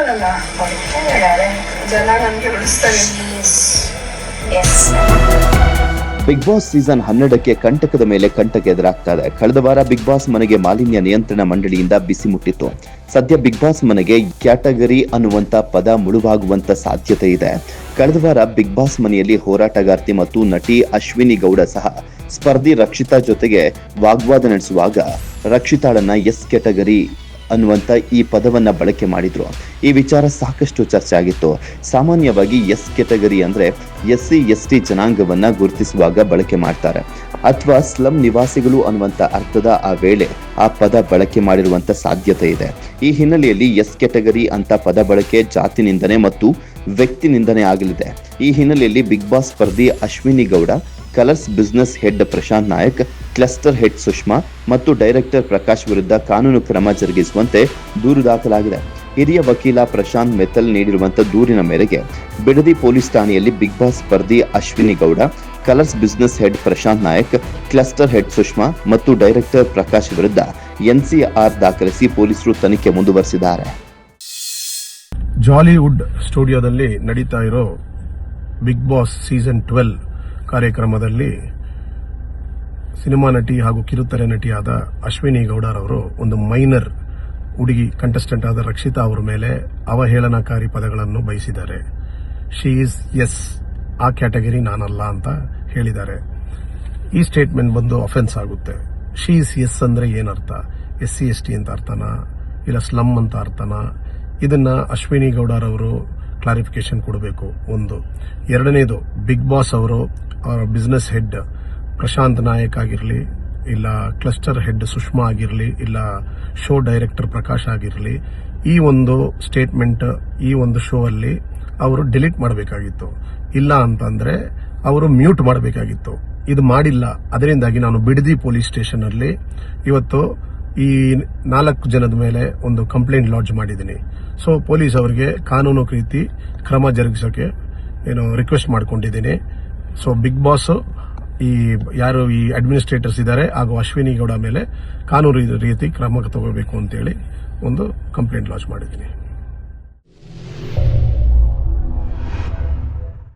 ಬಿಡಲ್ಲ, ಜನ ನನ್ಗೆ ಬಿಡಿಸ್ತಾರೆ. ಬಿಗ್ ಬಾಸ್ ಸೀಸನ್ 12ಕ್ಕೆ ಕಂಟಕದ ಮೇಲೆ ಕಂಟಕ ಎದುರಾಗ್ತಾ ಇದೆ. ಕಳೆದ ವಾರ ಬಿಗ್ ಬಾಸ್ ಮನೆಗೆ ಮಾಲಿನ್ಯ ನಿಯಂತ್ರಣ ಮಂಡಳಿಯಿಂದ ಬಿಸಿ ಮುಟ್ಟಿತ್ತು. ಸದ್ಯ ಬಿಗ್ ಬಾಸ್ ಮನೆಗೆ ಕ್ಯಾಟಗರಿ ಅನ್ನುವಂತ ಪದ ಮುಳುವಾಗುವಂತ ಸಾಧ್ಯತೆ ಇದೆ. ಕಳೆದ ವಾರ ಬಿಗ್ ಬಾಸ್ ಮನೆಯಲ್ಲಿ ಹೋರಾಟಗಾರ್ತಿ ಮತ್ತು ನಟಿ ಅಶ್ವಿನಿ ಗೌಡ ಸಹ ಸ್ಪರ್ಧಿ ರಕ್ಷಿತಾ ಜೊತೆಗೆ ವಾಗ್ವಾದ ನಡೆಸುವಾಗ ರಕ್ಷಿತಾಳನ್ನ ಎಸ್ ಕ್ಯಾಟಗರಿ ಅನ್ನುವಂತ ಈ ಪದವನ್ನ ಬಳಕೆ ಮಾಡಿದ್ರು. ಈ ವಿಚಾರ ಸಾಕಷ್ಟು ಚರ್ಚೆ ಆಗಿತ್ತು. ಸಾಮಾನ್ಯವಾಗಿ ಎಸ್ ಕ್ಯಾಟಗರಿ ಅಂದ್ರೆ SC ST ಜನಾಂಗವನ್ನ ಗುರುತಿಸುವಾಗ ಬಳಕೆ ಮಾಡ್ತಾರೆ, ಅಥವಾ ಸ್ಲಂ ನಿವಾಸಿಗಳು ಅನ್ನುವಂತ ಅರ್ಥದ ಆ ವೇಳೆ ಆ ಪದ ಬಳಕೆ ಮಾಡಿರುವಂತ ಸಾಧ್ಯತೆ ಇದೆ. ಈ ಹಿನ್ನೆಲೆಯಲ್ಲಿ ಎಸ್ ಕ್ಯಾಟಗರಿ ಅಂತ ಪದ ಬಳಕೆ ಜಾತಿ ನಿಂದನೆ ಮತ್ತು ವ್ಯಕ್ತಿ ನಿಂದನೆ ಆಗಲಿದೆ. ಈ ಹಿನ್ನೆಲೆಯಲ್ಲಿ ಬಿಗ್ ಬಾಸ್ ಸ್ಪರ್ಧಿ Ashwini Gowda, Colors business head Prashant Nayak, cluster head Sushma ಮತ್ತು ಡೈರೆಕ್ಟರ್ ಪ್ರಕಾಶ್ ವಿರುದ್ಧ ಕಾನೂನು ಕ್ರಮ ಜರುಗಿಸುವಂತೆ ದೂರು ದಾಖಲಾಗಿದೆ. ಹಿರಿಯ ವಕೀಲ ಪ್ರಶಾಂತ್ ಮೆತ್ತಲ್ ನೀಡಿರುವಂತಹ ದೂರಿನ ಮೇರೆಗೆ ಬಿಡದಿ ಪೊಲೀಸ್ ಠಾಣೆಯಲ್ಲಿ ಬಿಗ್ ಬಾಸ್ ಸ್ಪರ್ಧಿ Ashwini Gowda, Colors business head Prashant Nayak, cluster head Sushma ಮತ್ತು ಡೈರೆಕ್ಟರ್ ಪ್ರಕಾಶ್ ವಿರುದ್ಧ NCR ದಾಖಲಿಸಿ ಪೊಲೀಸರು ತನಿಖೆ ಮುಂದುವರೆಸಿದ್ದಾರೆ. ಜಾಲಿವುಡ್ ಸ್ಟುಡಿಯೋದಲ್ಲಿ ನಡೀತಾ ಇರೋ ಬಿಗ್ ಬಾಸ್ ಸೀಸನ್ 12 ಕಾರ್ಯಕ್ರಮದಲ್ಲಿ ಸಿನಿಮಾ ನಟಿ ಹಾಗೂ ಕಿರುತೆರೆ ನಟಿಯಾದ ಅಶ್ವಿನಿ ಗೌಡರವರು ಒಂದು ಮೈನರ್ ಹುಡುಗಿ ಕಂಟೆಸ್ಟೆಂಟ್ ಆದ ರಕ್ಷಿತಾ ಅವರ ಮೇಲೆ ಅವಹೇಳನಕಾರಿ ಪದಗಳನ್ನು ಬಯಸಿದ್ದಾರೆ. ಶಿ ಈಸ್ ಎಸ್, ಆ ಕ್ಯಾಟಗರಿ ನಾನಲ್ಲ ಅಂತ ಹೇಳಿದ್ದಾರೆ. ಈ ಸ್ಟೇಟ್ಮೆಂಟ್ ಬಂದು ಅಫೆನ್ಸ್ ಆಗುತ್ತೆ. ಶಿ ಈಸ್ ಎಸ್ ಅಂದ್ರೆ ಏನರ್ಥ? SC ST ಅಂತ ಅರ್ಥನಾ, ಇಲ್ಲ ಸ್ಲಮ್ ಅಂತ ಅರ್ಥನಾ? ಇದನ್ನ ಅಶ್ವಿನಿ ಗೌಡರವರು ಕ್ಲಾರಿಫಿಕೇಶನ್ ಕೊಡಬೇಕು. ಒಂದು. ಎರಡನೇದು, ಬಿಗ್ ಬಾಸ್ ಅವರು ಬಿಸಿನೆಸ್ ಹೆಡ್ ಪ್ರಶಾಂತ್ ನಾಯಕ್ ಆಗಿರಲಿ, ಇಲ್ಲ ಕ್ಲಸ್ಟರ್ ಹೆಡ್ ಸುಷ್ಮಾ ಆಗಿರಲಿ, ಇಲ್ಲ ಶೋ ಡೈರೆಕ್ಟರ್ ಪ್ರಕಾಶ್ ಆಗಿರಲಿ, ಈ ಒಂದು ಸ್ಟೇಟ್ಮೆಂಟ್ ಈ ಒಂದು ಶೋ ಅಲ್ಲಿ ಅವರು ಡಿಲೀಟ್ ಮಾಡಬೇಕಾಗಿತ್ತು. ಇಲ್ಲ ಅಂತಂದ್ರೆ ಅವರು ಮ್ಯೂಟ್ ಮಾಡಬೇಕಾಗಿತ್ತು. ಇದು ಮಾಡಿಲ್ಲ. ಅದರಿಂದಾಗಿ ನಾನು ಬಿಡದಿ ಪೊಲೀಸ್ ಸ್ಟೇಷನ್ ಅಲ್ಲಿ ಇವತ್ತು ಈ 4 ಜನದ ಮೇಲೆ ಒಂದು ಕಂಪ್ಲೇಂಟ್ ಲಾಡ್ಜ್ ಮಾಡಿದ್ದೀನಿ. ಸೊ ಪೊಲೀಸ್ ಅವರಿಗೆ ಕಾನೂನು ರೀತಿ ಕ್ರಮ ಜರುಗಿಸೋಕೆ ರಿಕ್ವೆಸ್ಟ್ ಮಾಡ್ಕೊಂಡಿದ್ದೀನಿ. ಸೊ ಬಿಗ್ ಬಾಸ್ ಈ ಯಾರು ಈ ಅಡ್ಮಿನಿಸ್ಟ್ರೇಟರ್ಸ್ ಇದ್ದಾರೆ ಹಾಗೂ ಅಶ್ವಿನಿ ಗೌಡ ಮೇಲೆ ಕಾನೂನು ರೀತಿ ಕ್ರಮ ತಗೋಬೇಕು ಅಂತೇಳಿ ಒಂದು ಕಂಪ್ಲೇಂಟ್ ಲಾಂಚ್ ಮಾಡಿದ್ದೀನಿ.